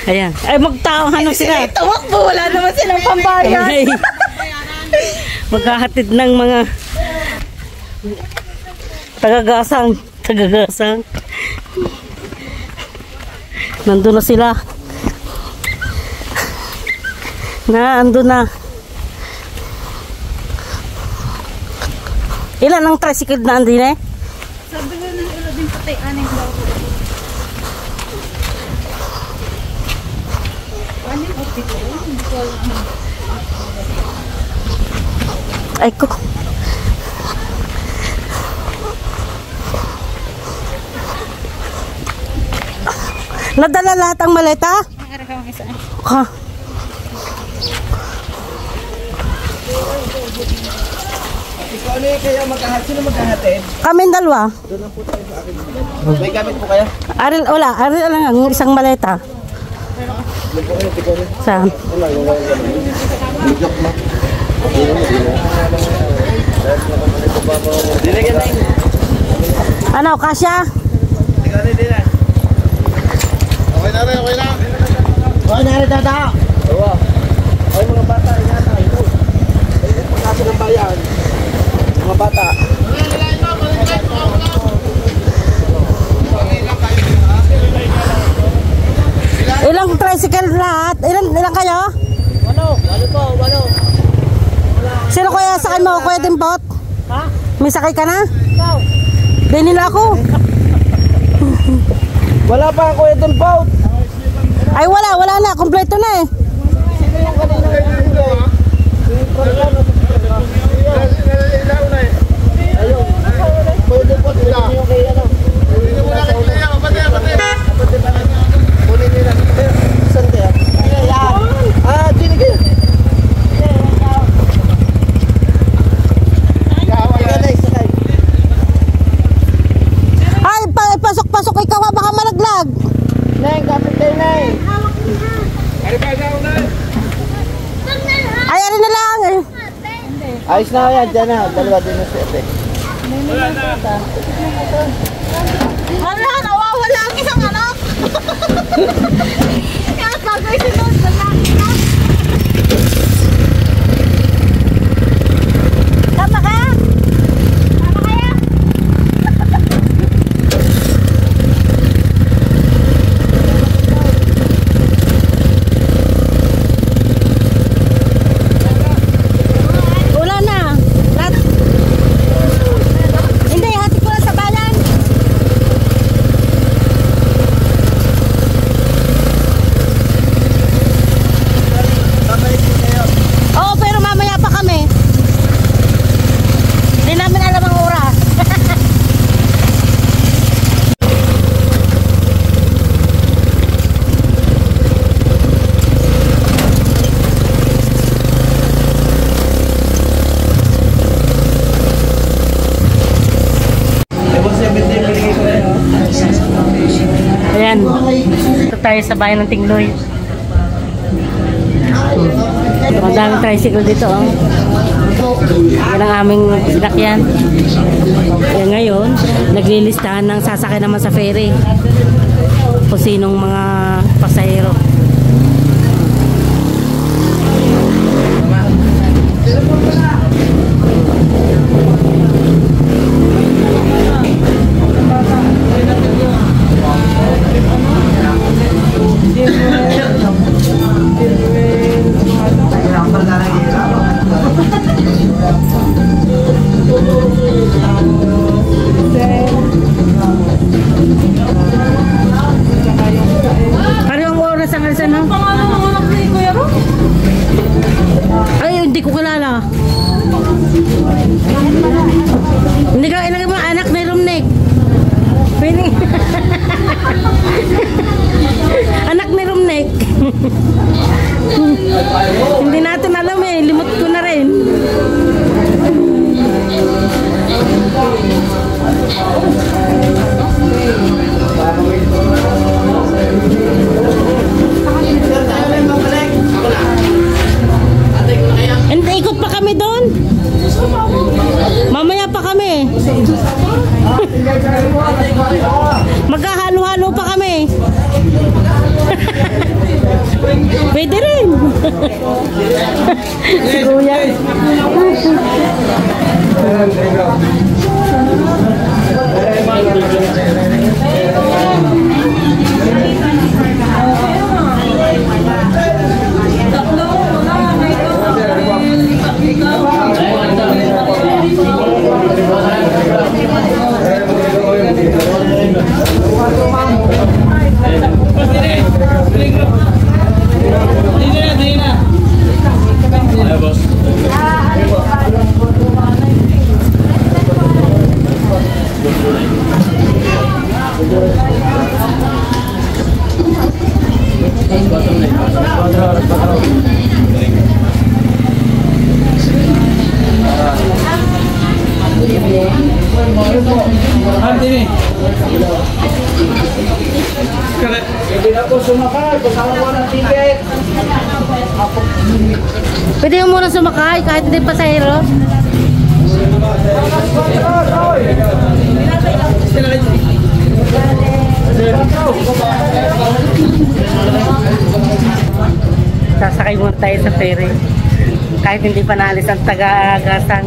Ayan. Ay, magtaong ano sila. Tumakbo, wala naman silang pambayad. Ay, maghahatid ng mga tagagasang. Nandun na sila. Andun na. Ilan ang tricycle na andin eh? Sabi nga ng ilo din patay, aning daw. Aning outfit ko? Ay ko. Nadala lahat ang maleta? Meron kang isa. Ha? Ikaw ano kaya maghahatid? Sino maghahatid? Kaming dalawa. Doon lang po tayo sa akin. May gamit po kaya? Aril, wala. Aril lang ang isang maleta. Saan? Ano, Kasya? Okay na rin, okay na. Okay na rin, tata. Ay, mga bata, inata kayo. Ay, pagkaso ng bayan. Mga bata. Ilang tricycle lahat? Ilang kayo? Walo. Sino kaya sakay mo? Kuya Dimpot? Ha? May sakay ka na? Ikaw? Di nila ako. Wala pa ako itong boat. Ay wala na. Kompleto na eh. Sino yung kanina? Ayun. Pwede po sila. Hindi mo na kaya. Pati. Kunin nila. Saan kaya? Dini kayo. Ay, pasok ikaw ha. Baka malaglag. Neng, kapit kayo, Neng. Ay, ano na lang eh. Ayos na yan, dyan na. Dalawa din na siya. Wala, nawawala ang isang anak. Kaya bagay sinod, wala kita. Tama ka? Tama kaya? Wala na. Hindi, hati ko lang sa bayan. Oo, pero mamaya pa kami. Hindi namin alam ang oras. Ayan. Ito tayo sa bayan ng Tingloy. Ang daming tricycle dito, oh. Yan ang aming sinakyan. Kaya ngayon, naglilistahan ng sasakay naman sa ferry. Kung sinong mga pasahero. Paano ang oras Pwede rin. Si Kuya. Pwede mo muna sumakay kahit hindi pasahero. Sasakay muna tayo sa ferry kahit hindi pa naalis ang taga-agasan.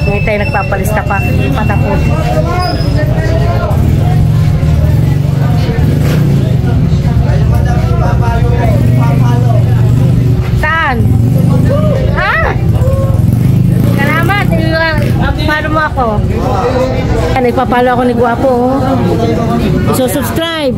Ngayon tayo nagpapalista pa, hindi pa tapos. Saan? Ha? Salamat, paano mo ako? Yan, ipapalo ako ni Guwapo. So subscribe.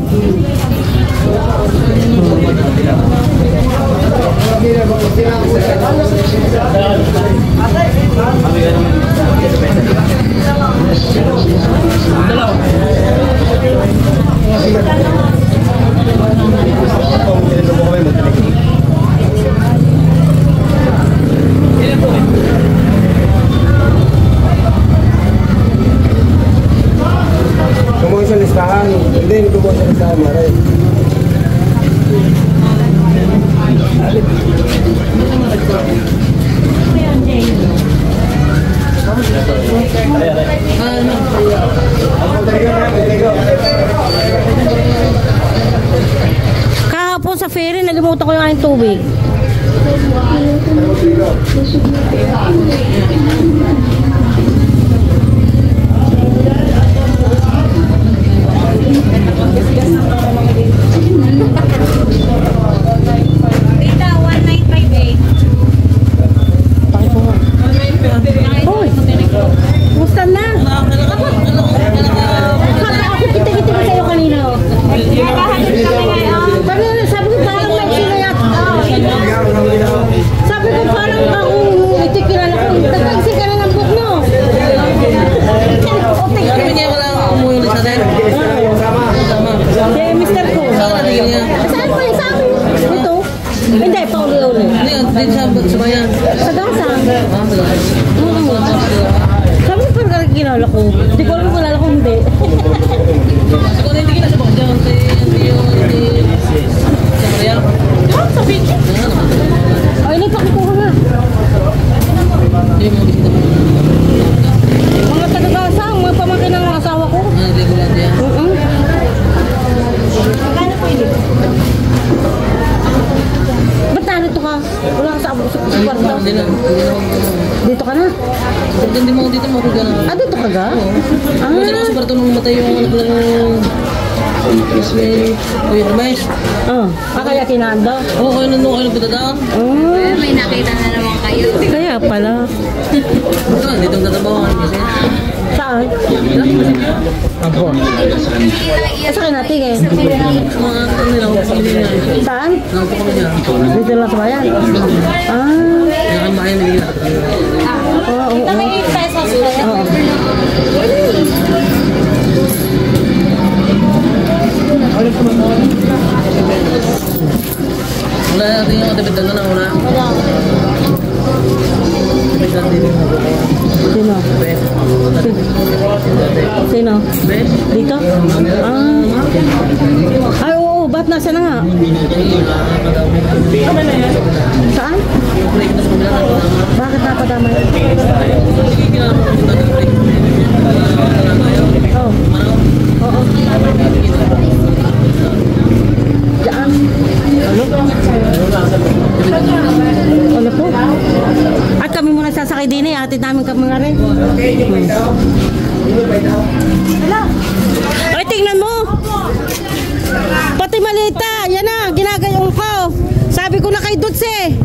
Kumuha sa listahan. Hindi, kumuha sa listahan. Maray. Kahapon sa ferry, nalimutan ko yung aking tubig. Tita, 1958. Bakit po nga? Hoy! Kumusta na? Ako kita-kita ko sa'yo kanina. Nakahanap kami ngayon. Kanina, sabi ko parang may sinayat. Sabi ko parang ako, ito kilala ko. Nagpagsi ka na ng book, no? Sabi niya wala akong umuwi ulit sa atin. Si Mr. ko. Saan niya? Saan mo yung sabi? Ito? Hindi, pauli-uli. Hindi, din sa bayan. Sa gasa. Ah, wala. Sabi ko parang kilala ko. Hindi ko alam kilala ko, hindi. Siguro hindi kita sa bakit yan. Hindi. Sa Maria. Sa beach? Ay, hindi pa kukuha nga. Hindi mo bisita mo. Mga taga-gasa, mga pamangkin ng asawa ko. Ah, regular niya. Magkano po yun? Ba't narito ka? Wala ka sa kwarto. Hindi na. Dito ka na? Pag hindi mo dito, makuga na. Ah, dito ka ga? Kasi ako sa kwarto nung matay yung anak lang yung... Kuya Hermes. Kaya kinando? Oo, kayo nung kayo nagpunta May nakita na naman kayo. Kaya pala. Ito, dito ang tatabawan kasi. Saan? Ako. Saan natin eh? Mga ano nila, kung hindi niya. Saan? Nakaupo kami niya. Dito lang sa bayan? Kaya kami bayan nila. Oo. Kita may pesos. Oo. Wala natin yung debit na wala. Debit na din. Sino? Sino? Dito? Ay, oo. Ba't nasa na nga? Saan? Bakit napadamay? Oh. atid namin kami nga rin. Ay, tingnan mo. Pati malita. Yan na, ginagayong ko. Sabi ko na kay Duts eh.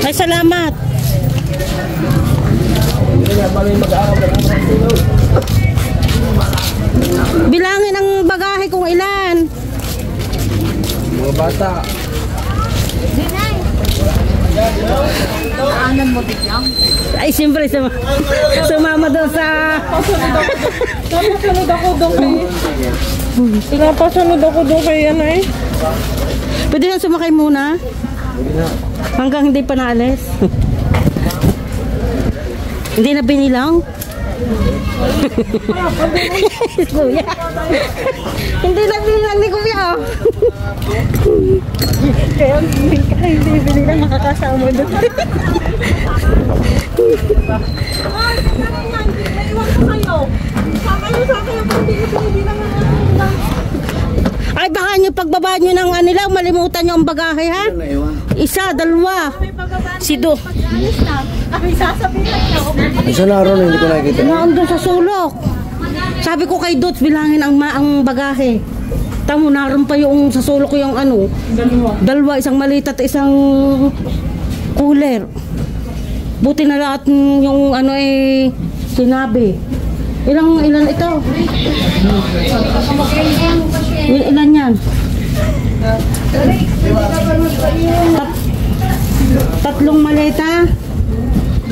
Ay, salamat. Bilangin ang bagahe kung ilan. Mga bata. Aanan mo biglang. Ay, siyempre sumama doon sa... Papasunod ako doon kay... Pinapasunod ako doon kay ano eh. Pwede na sumakay muna. Hanggang hindi pa naalis. Hindi na binilang. Kuya. Hindi na binilang ni Kuya. Kaya hindi binilang makakasama doon. Naiwan ko kayo. Sa kayo kung hindi binilang Ay, baka nyo pagbaba nyo ng ano lang, malimutan nyo ang bagahe, ha? Isa, dalawa. Si Do. kami sasabihan niyo. Isa na ron, hindi ko nakikita. Naandun sa sulok. Sabi ko kay Dots, bilangin ang bagahe. Tamo, naroon pa yung sa sulok ko yung ano. Dalawa, isang maliit at isang cooler. Buti na lahat yung ano eh, sinabi. Ilan ito? Ilan yan? Tatlong maleta,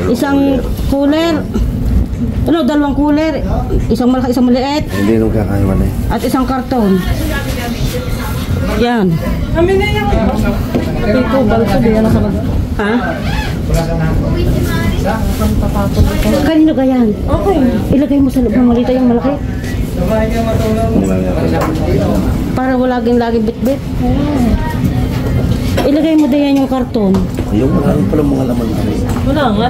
isang cooler, ano, dalawang cooler, isang malaki, isang maliit, Hindi nung kakaiwan eh. at isang karton. Yan. Kami na yan. Ito, balso diyan na sa mga. Ha? Kanino ka yan? Okay. Ilagay mo sa loob ng malita yung malaki. Para wala laging bit-bit. Ilagay mo din yan yung karton. Yung mga pala mga laman kami. Wala nga.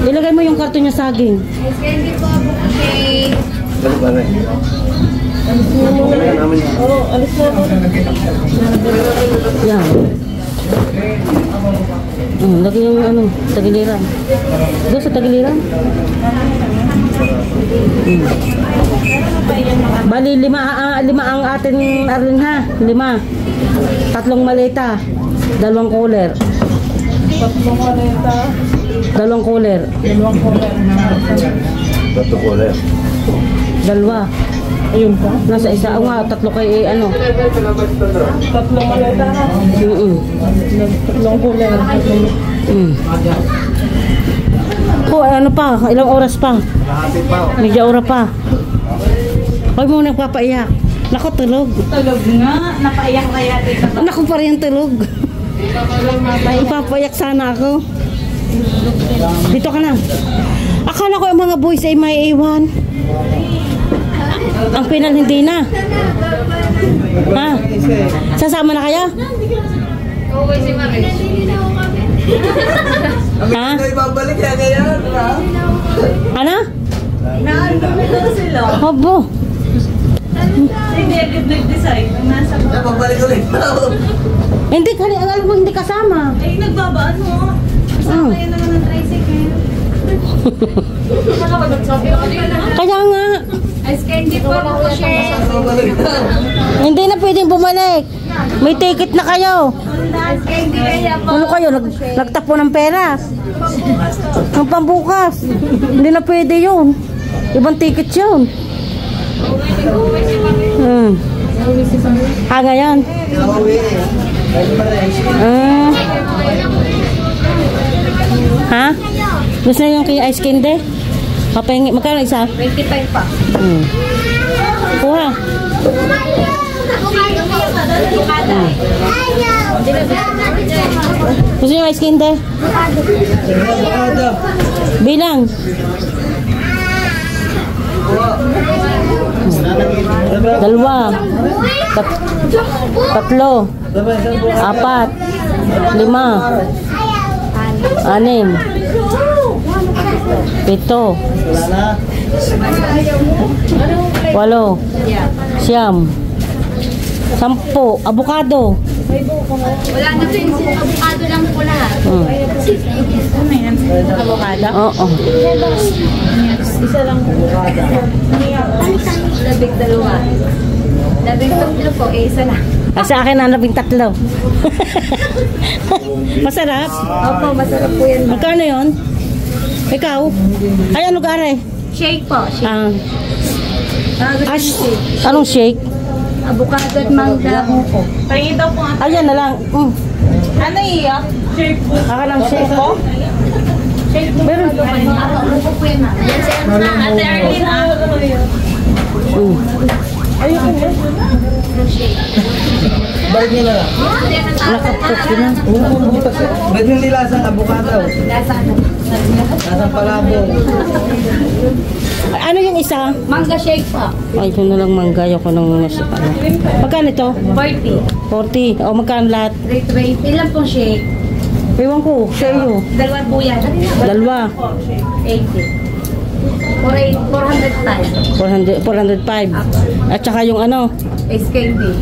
Ilagay mo yung karton niya saging. Candy po, okay. Ganun ba rin? Kaya namin. Oo, alis na ako. Yan. Lagay yung ano, tagiliran. Doon sa tagiliran. Bali, lima ang atin arin ha. 5. Tatlong maleta. 2 cooler. Tatlong maleta. 2 cooler. 2 cooler. Tato ko rin. 2. Ayun pa. Nasa isa. O nga, 3 kay ano. Tatlong maleta na. Tatlong cooler. Oh, ano pa? Ilang oras pa? Medyo oras pa. Huwag mo nagpapaiyak. Naku, tulog. Tulog nga. Napaiyak kaya dito. Naku, pa rin tulog. Nagpapaiyak sana ako. Dito ka na. Akala ko yung mga boys ay may iwan. Ang pinal hindi na. Ha? Sasama na kayo? Okay si Maris. Ha? Ibabalik kaya kaya, diba? Ano? Naandun na sila. Obo. Hindi agad nag-decide. Nasa ba? Ibabalik ulit. Hindi, alam mo hindi kasama. Eh, nagbabaan mo. Oh. Kaya naman ng tricycle. Kaya nga. Ice candy po, share. Hindi na pwedeng bumalik. May ticket na kayo. Ice candy kaya po. Ano kayo? Nagtapo ng pera. Ang pambukas. Hindi na pwede yun. Ibang ticket yun. Ngayon. Ha? Gusto na yung kay ice candy? Papahingi. Magkano isa? 25 pa. Kuha. Gusto nyo ice candy? Bilang. Dalawa. Tatlo. 4. 5. 6. 7. 8. 8. 10. 10. Abukado. Wala na po yung avocado lang po lahat. Hmm. Avocado? Oo. Isa lang po. Labing dalawa. Labing tatlo po, isa lang. Ah, sa akin ang 13. Masarap. Opo, masarap po yan. Magkano yun? Ikaw? Ay, ano gare? Shake po, shake. Anong shake? Avocado at mangga po. Pahingin daw po. Ayan na lang. Ano iya? Shake po. Aka ng shake ko? Shake po. Meron po kayo. Ano po yan, ma'am? Yan sa Ate Arlene Balik nyo na lang. Nakapot na. Balik nyo nila sa avocado. Lasang palabong. Ano yung isa? Mangga shake po. Ay, ito na lang manggaya ko ng nasa ano. Magkano ito? 40. 40. O magkano lahat? 320. Ilan pong shake? Ewan ko, sa iyo. Dalawa po yan. Dalawa. 80. 405. 405. At saka yung ano, Ice candy.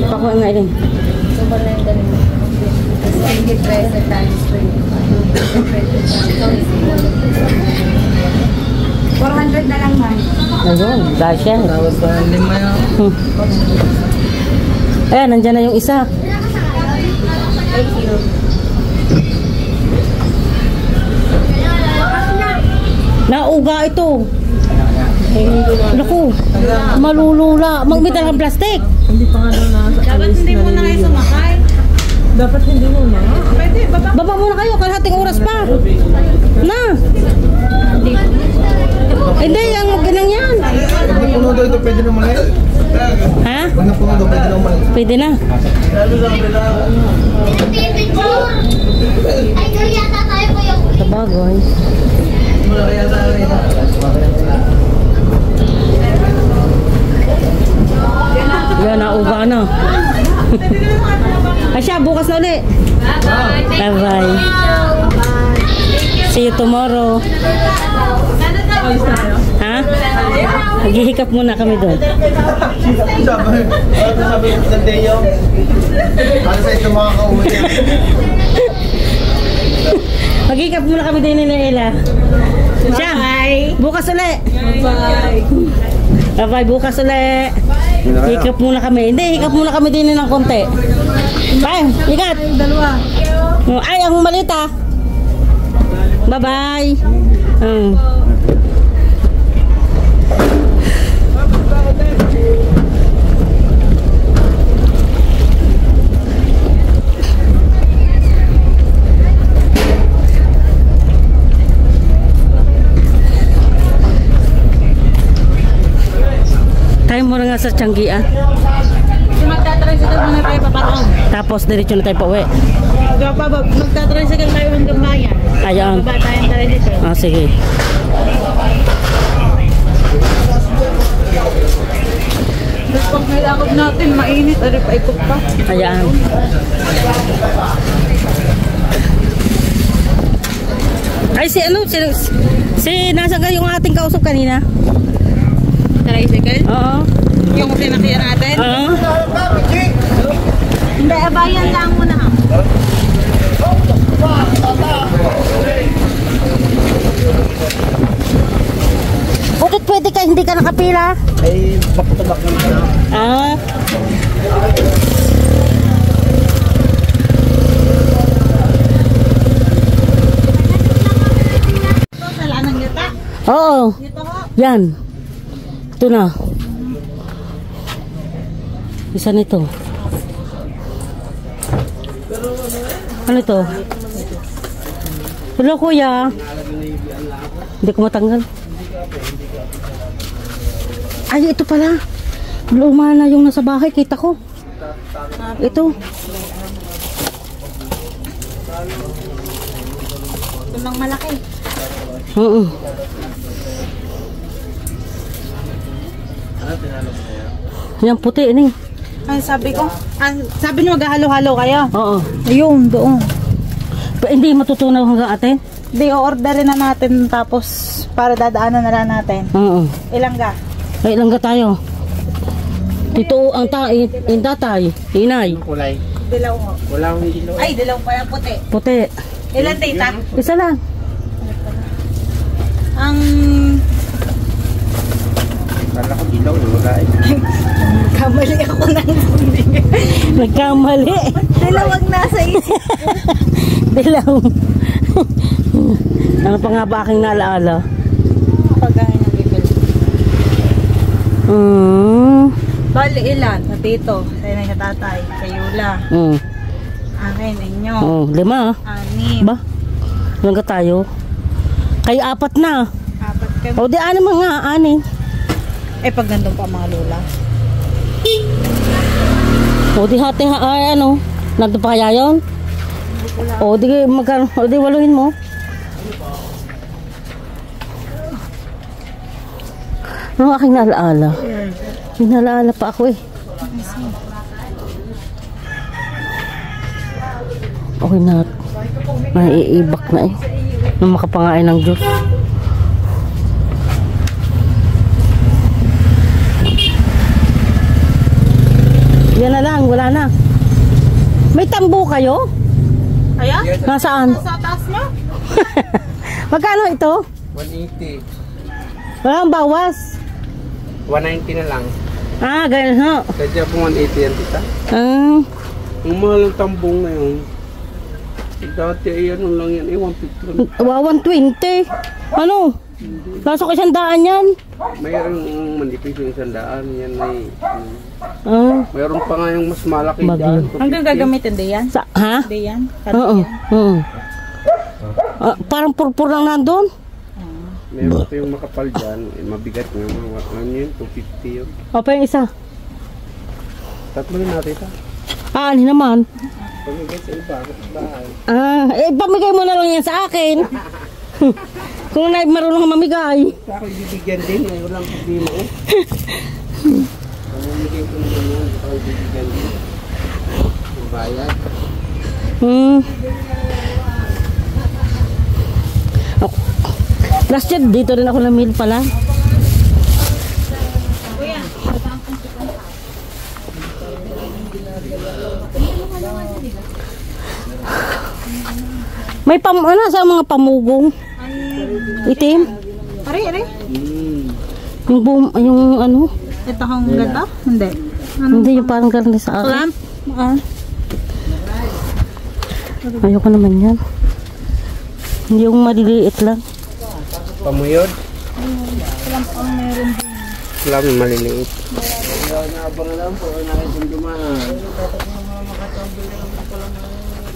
pakuha nga rin. Ice candy peso times 400 na lang, ma'am. Ayun, dahil siya. Tawag pa ng 5 yan. Ayan, nandyan na yung isa. 80. Nauga ito. Naku, malulula. Magmital ng plastic. Dapat hindi muna kayo sumakay. Dapat hindi muna. Pwede, baba. Baba muna kayo, kalahating oras pa. Na. Hindi, ang ganang yan. Pag napuno daw ito, pwede na umalis. Ha? Pag napuno daw, pwede na umalis. Pwede na. Sa bagay. Wala kaya sa akin. Yan, nauga na. Ay siya, bukas na ulit. Bye-bye. See you tomorrow. Ha? Maghihikap muna kami doon. Sabi ko sa Deo. Ano sa ito mga kauwi? Maghihikap muna kami din ni Ella. Siya, bukas ulit. Bye-bye, bukas ulit. Hikap muna kami. Hindi, hikap muna kami din ng konti. Ay, hikat. Ay, ang malita. Bye-bye. Tayo muna nga sa Tianggian. Magtatricycle muna tayo papatong. Tapos diretso na tayo pa uwi. Magtatricycle tayo hanggang bayan. Ayan. Baba tayong tayo dito. Ah, sige. Tapos pag nilakad natin, mainit. Ari pa ikot pa. Ayan. Ay, si ano? Si nasa ka yung ating kausap kanina? Tricycle? Oo. Yung sinakyan natin? Oo. Hindi, abayan lang muna. Bakit pwede ka hindi ka nakapila? Ay, back-to-back naman. Ah. Salaan ng yuta. Oo. Dito ho. Yan. Ito na. Isa nito. Ano ito? Hello, kuya. Hindi ko matanggal. Ay, ito pala. Luma na yung nasa bahay. Kita ko. Ito. Ito lang malaki. Oo. Yan, puti ini. Ay, sabi ko. Sabi niyo maghahalo-halo kayo. Oo. Ayun, doon. Hindi matutunaw hanggang atin? Di, o-orderin na natin tapos para dadaanan na lang natin. Oo. Ilang ga? Ay, langga tayo. Tito, ang tatay, inay. Anong kulay? Dilaw ho. Wala akong ilaw. Ay, dilaw pa yung puti. Puti. Ilan tita? Isa lang. Ang Kala ko ilaw, wala eh. kamali ako ng Nagkamali. dilaw ang nasa isip. Dilaw. Ano pa nga ba aking nalaala? Pagkain ng bibili. Bali ilan? Sa tito, sa inay sa tatay, sa Yula. Akin, inyo. 5. 6. Ba? Ilan ka tayo? Kayo 4 na. 4 kami. O di ano mga 6. Eh, pag nandun pa mga lola. O di hati ay ano? Nandun pa kaya yun? O di magkano? O di waluhin mo. Ano aking nalaala? May nalaala pa ako eh. Okay na. Maiibak na eh. Nung makapangain ng Diyos. Yan na lang, wala na. May tambo kayo? Ayan? Nasaan? Sa taas nyo? Magkano ito? 180. Walang bawas. 190 na lang. Ah, ganyan ho. Sadya po 180 yan, tita. Ah, Ang mahal ng tambong ngayon. Dati ay ano lang yan, 150 lang. 120. Ano? Nasa ko 100 yan. Mayroong manipis yung 100 yan ay... Ah, mayroon pa nga yung mas malaki Bagyo. dyan. Hanggang gagamitin din yan? ha? Di yan? Oo. Oo. Parang purpur lang nandun. Meron pa yung makapal dyan, mabigat nga. Ano yun, 250 yun. O pa yung isa. Tatlo na natin ito. Ano naman? Pamigay sa iba, bahay. Pamigay mo na lang yan sa akin. Kung marunong ka mamigay. Sa akin bibigyan din, ngayon lang problema eh. Pamigay ko naman yun, sa akin bibigyan din. Ang bayad. Last year, dito rin ako na-meal pala. May ano sa mga pamugong itim. Ari. Yung ano? Ito kang ganda? Hindi. Hindi yung parang garni sa akin. Clamp? Ayoko naman yan. Hindi yung maliliit lang. Pamuyod? Clamp ang meron din. Lang, maliliit. Nabang lang po, nakitong dumaan.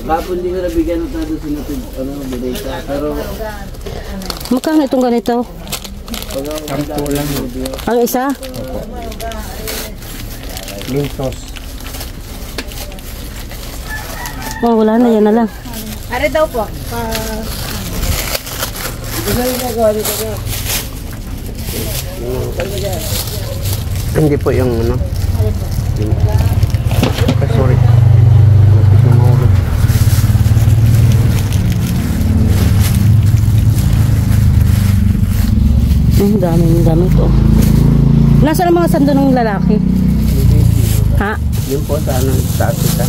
Kapon hindi ko nabigyan ng tado sinutid, bideta. Pero... Magkano itong ganito? Sampo lang. Ang isa? Lintos. Oh, wala na, yan na lang. Ari daw po. Hindi po yung ano. Sorry. Dami ito. Nasaan ang mga sando ng lalaki? Ha? Yun po sa ano, sa Africa.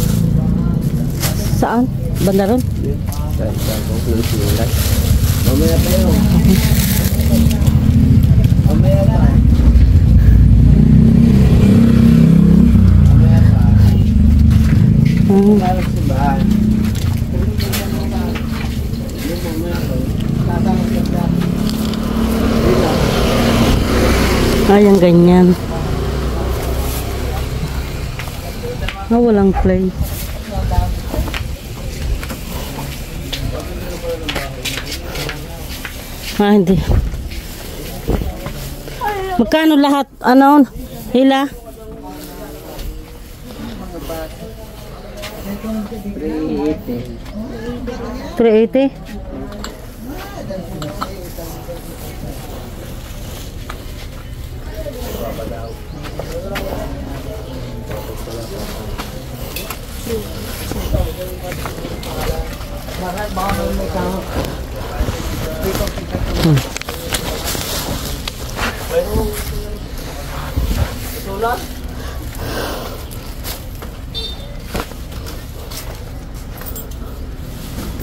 Saan? Banda ron? Yun. Sa ng sinulay. Mamaya pa yun. Mamaya pa. Mamaya pa. Mamaya si bahan. Yun mamaya pa. Tatama sa Ayan, ganyan. Walang play. Hindi. Magkano lahat? Ano? Hila? 380. 380?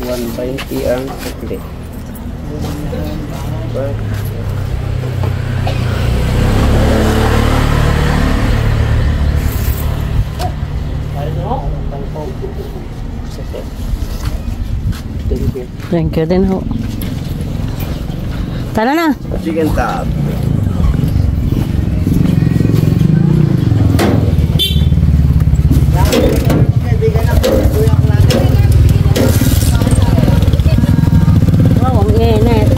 120 ang sukli. Thank you din ho. Tara na. Chicken top. Wow, ang init.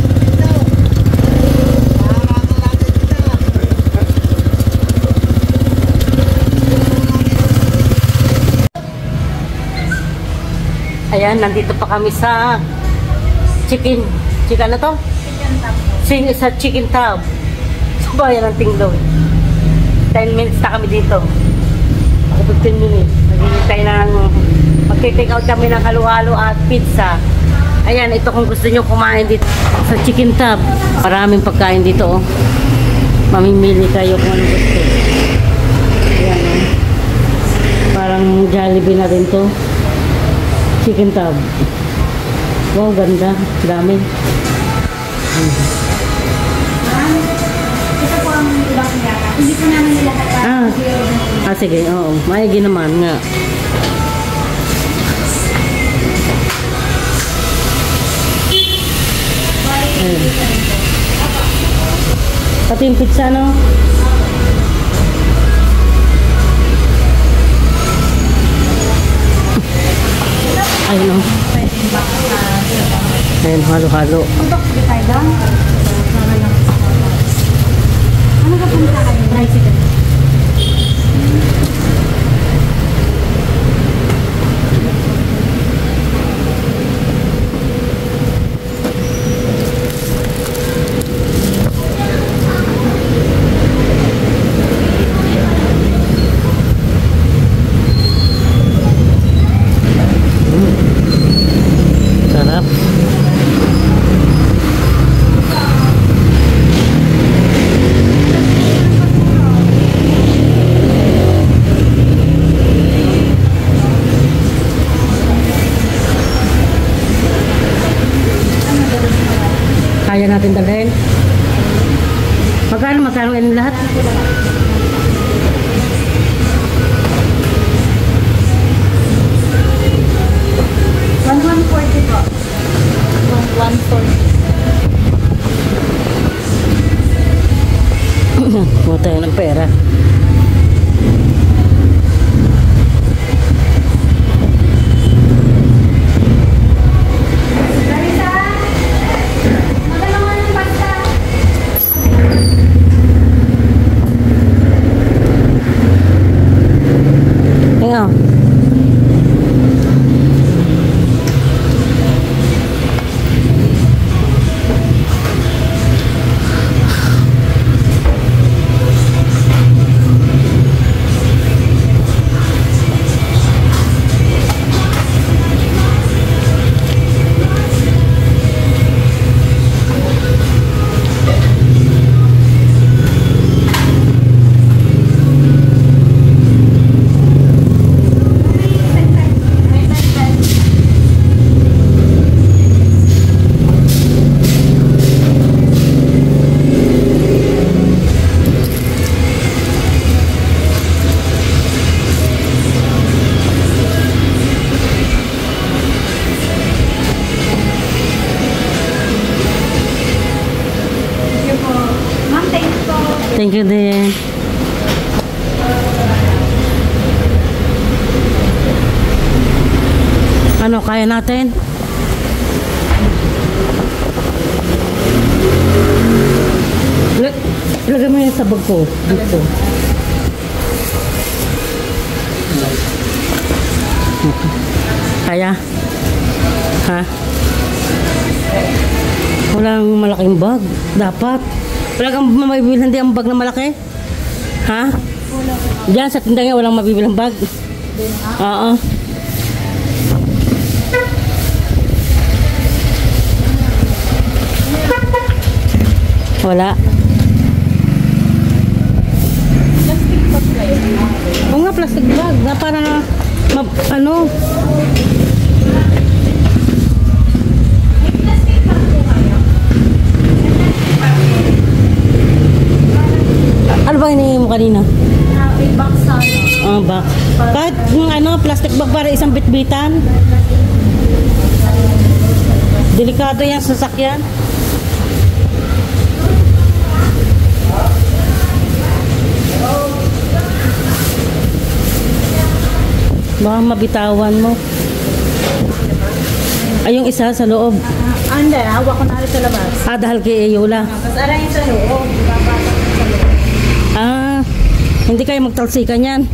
Ayan, nandito pa kami sa chicken na to? Sa chicken tub. Sa bayan ng Tinglog. 10 minutes na kami dito. Ako 15 minutes. Naghihintay ng magti-take out kami ng halo-halo at pizza. Ayan, ito kung gusto nyo kumain dito sa chicken tub. Maraming pagkain dito, oh. Mamimili kayo kung anong gusto. Ayan, oh. Parang Jollibee na rin to. Chicken tub. Wow, ganda. Dami. Ito po ang ibang yata. Hindi po namin nilahat. Sige. Oo. Maigi naman nga. Pati yung pizza, no? Ayun, no? Ayun, halo-halo. Ano ka punta kayo? Tricycle. Sarap. Kaya natin dalhin. Magkano yan lahat? po. 140. Huwag tayo ng pera. Thank you din. Ano, kaya natin? Ilagay mo yung sabag ko dito. Kaya? Ha? Walang malaking bag. Dapat. Wala kang mabibilang di ang bag na malaki? Ha? Diyan sa tindahan walang mabibilang bag? Oo. Wala. Plastic bag kayo? Oo nga, plastic bag. Na para, ano? kanina? 8 bucks na ano. Ba? Kahit yung ano, plastic bag para isang bitbitan. Delikado yan sa sasakyan. Baka mabitawan mo. Ay, yung isa sa loob. Hindi, hawak ko na rin sa labas. Dahil kay Yola. Tapos aray sa loob. Babasok sa loob. Hindi kayo magtalsikan yan.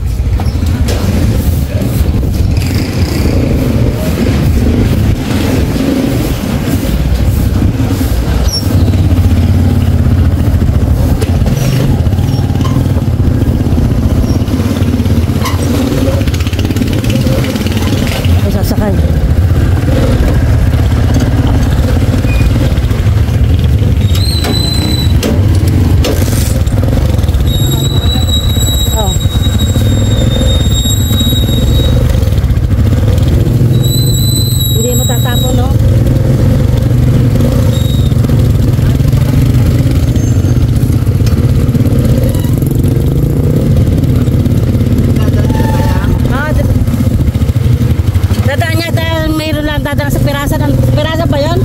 Ay, sasakay. Hindi mo tatapon, no? Dadaan niya dahil mayroon lang dadaan sa pirasa. Pirasa ba yun?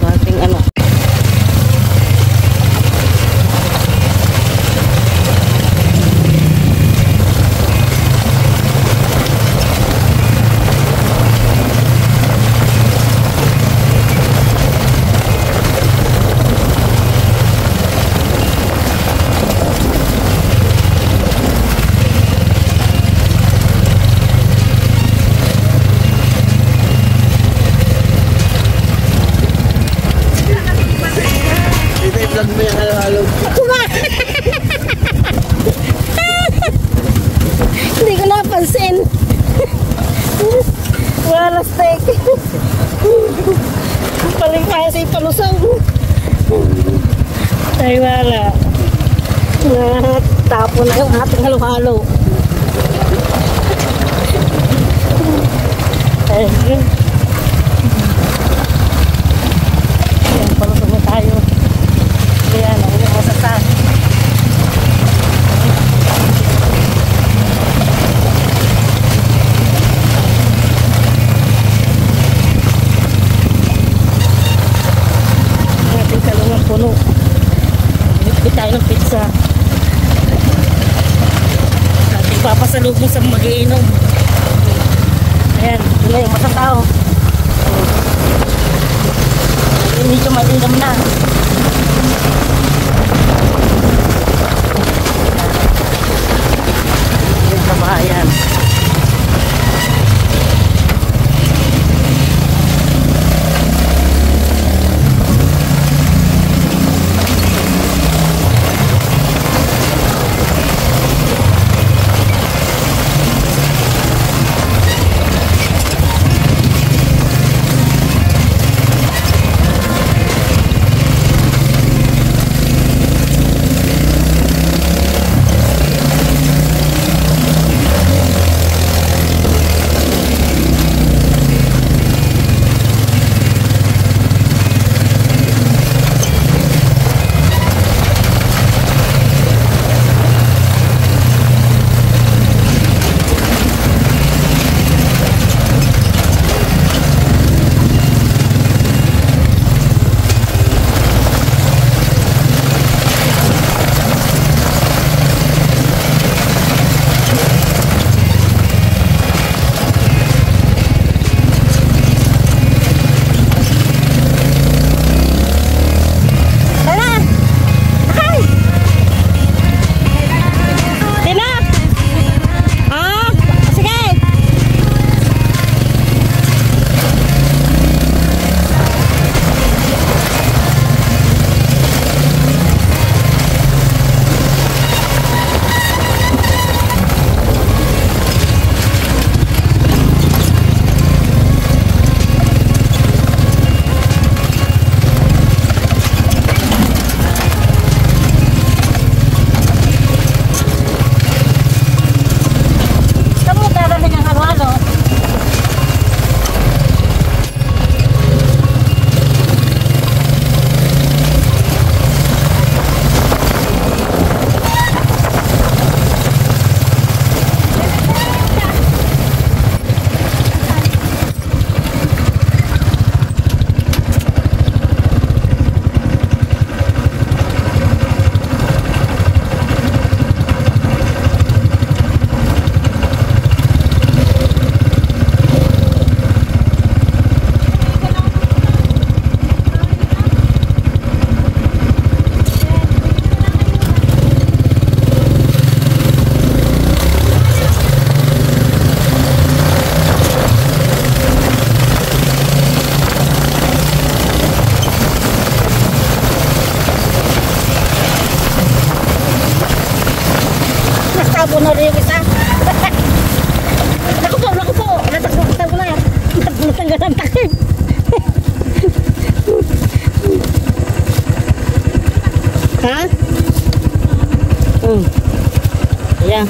Ating ano. Ito i-vlog mo yung halo-halo. Hindi ko napansin. Wala steak. Paling kaya sa ipalusong. Ay wala. Tapo na yung ating halo-halo. Ay, yun. Ayan, palusong na tayo. Ayan, ang ilang masasal. Ang ating salungan puno. Bit tayo ng pizza. Ating papasalubong sa mag-iinom. Ayan, ito na yung masatao. Medyo malindam na. Yung kabahayan. po na rin yung isa. Naku po. Natanggal ko na. Natanggal ang takip. Ha? Ayan.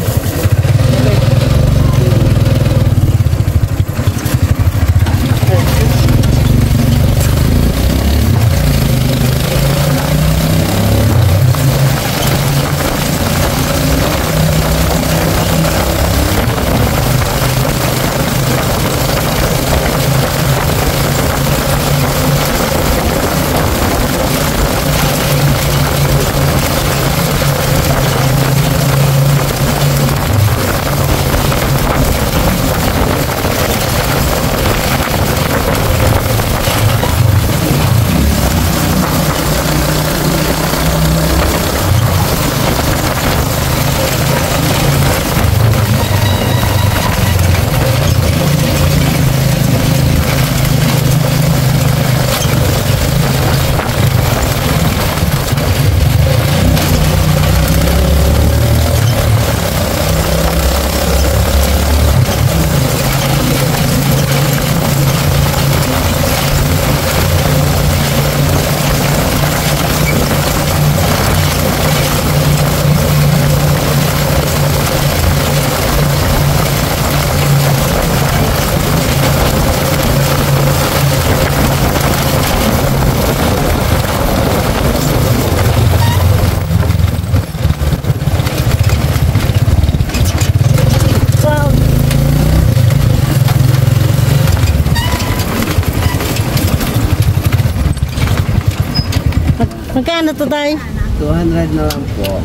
Magkano to tayo? 200 na lang po.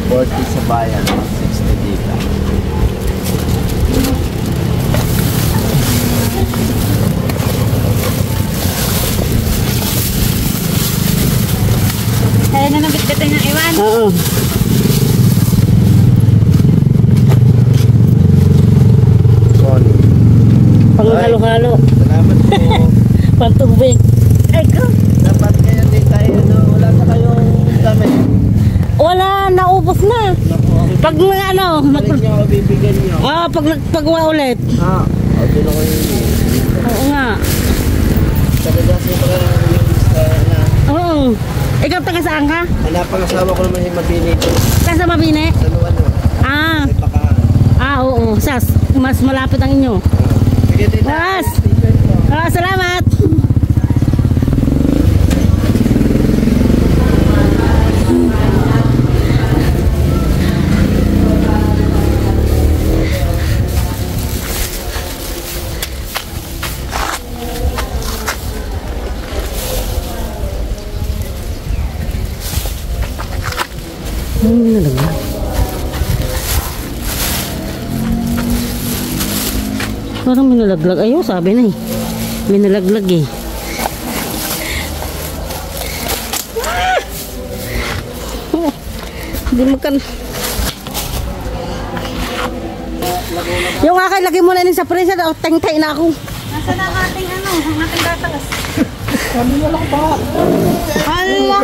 40 sa bayan, 60 dito. Kaya na nabitbitin ng iwan. Oo. Son. Panghalo-halo. Salamat po. Pantubig. Ay ko. Dapat ngayon din tayo, wala na kayong damit. Wala, naubos na. Pag ano, Balik nyo ako, bibigyan nyo. pag nagpagawa ulit. Okay na kayo. Oo nga. Talaga siya pala na. Oo. Ikaw taga saan ka? Napangasawa ko naman yung mabini ko. Sa Mabine? Sa ano? Ah. May pakaan. Oo. Sas, mas malapit ang inyo. Sige din na. Mas. Salamat. Parang minalaglag. Ayaw, sabi na eh. Minalaglag eh. Hindi makan. Yung akin, lagay mo na yun sa presa. Teng-teng na ako. Nasa na ang ating ang ating gatas. Kami na lang pa. Hala!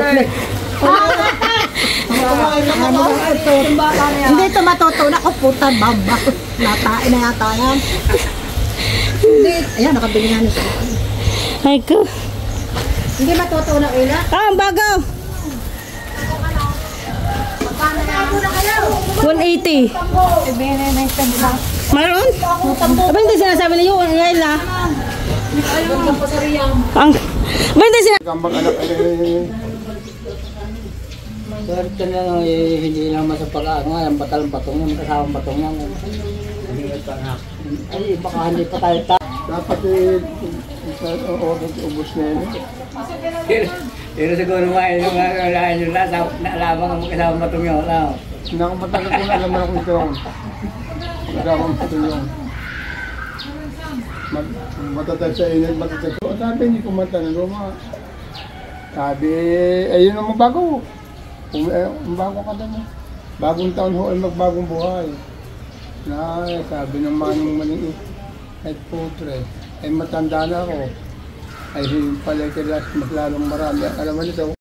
Hindi ito matutunan ko puta baba. Natain na yata yan. Hindi. Ayan, nakabili nga nito. Ay ko. Hindi matutunan ila. Ang bago. 180. Mayroon? Aba hindi sinasabi niyo ngayon la. Ang ba hindi sinasabi. Kambang anak. Swerte na lang hindi naman sa pag-aanga, ang batalang batong yan, kasawang batong yan. Ay, baka hindi pa tayo Dapat ubos na yun. Pero siguro yung alahan nyo na, naalaman ang kasawang batong yan. Matagal ko na alam ako ito. Kasawang batong yan. Matatag sa init, matatag. Sabi, hindi kumanta na luma. Sabi, ayun naman bago. Bago ka na. Bagong taon ho ay magbagong buhay. Sabi ng manong maning ay putre. Ay matanda na ako. Ay pala kilas mas lalong marami. Alam mo nito,